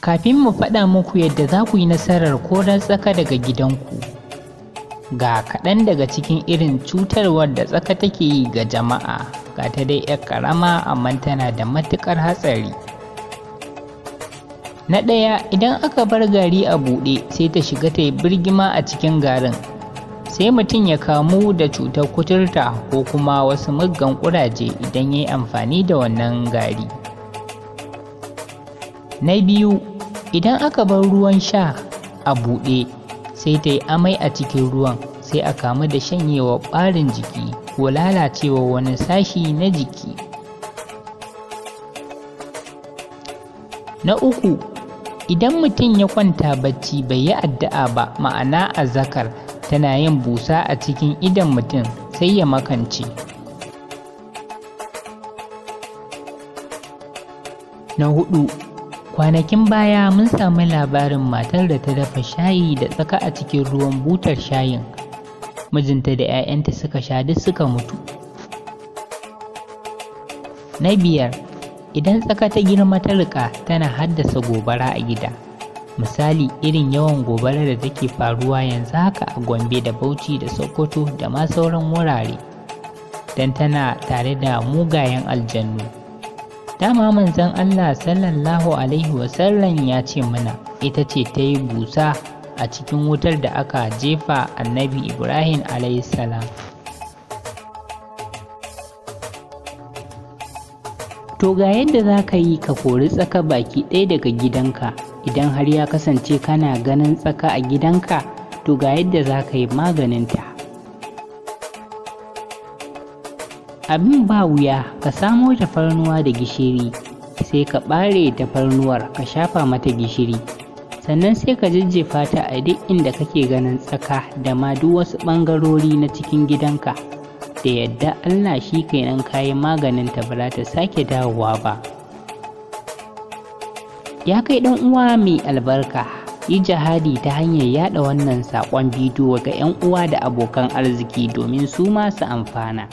Kafin mu faɗa muku yadda za ku yi nasarar korar tsaka daga gidanku, ga kaɗan daga cikin irin cutarwar da tsaka take yi ga jama'a. Ga ta dai 'yar ƙarama amma tana da matuƙar hatsari. Na ɗaya, idan aka bar gari a buɗe sai ta shiga ta yi birgima a cikin garin, sai mutum ya kamu da cutar kuturta ko kuma wasu muggan ƙuraje idan ya yi amfani da wannan gari. Na biyu, idan aka bar ruwan sha a buɗe sai ta yi amai a cikin ruwan, sai a kamu da shanyewa ɓarin jiki ko lalacewa wani sashi na jiki. Na uku, idan mutum ya kwanta bacci bai yi addu'a ba, ma'ana azzakar tana yin busa a cikin idon mutum sai ya makance. Na huɗu, kwanakin baya mun samu labarin matar da ta dafa shayi da tsaka a cikin ruwan butar shayin, mijinta da 'ya'yanta suka sha duk suka mutu. Na biyar, idan tsaka ta girma ta riƙa tana haddasa gobara a gida, misali irin yawan gobarar da take faruwa yanzu haka a Gombe da Bauchi da Sokoto da ma sauran wurare, don tana tare da mugayen aljannu. Dama manzon Allah sallallahu alaihi wasallam ya ce mana ita ce ta yi busa a cikin wutar da aka jefa annabi Ibrahim alaihi salam. To ga yadda za ka yi ka kori tsaka baki ɗaya daga gidanka. Idan har ya kasance kana ganin tsaka a gidanka, to ga yadda za ka yi maganinta. Abin ba wuya, ka samo tafarnuwa da gishiri, sai ka ɓare tafarnuwar ka shafa mata gishiri, sannan sai ka jajjefa ta a duk inda kake ganin tsaka da ma duk wasu ɓangarori na cikin gidanka. Da yadda Allah shi kenan kayi maganinta ba za ta sake dawowa ba. Ya kai ɗan uwa mai albarka, yi jihadi ta hanyar yaɗa wannan saƙon bidiyo ga 'yan uwa da abokan arziki domin su ma su amfana.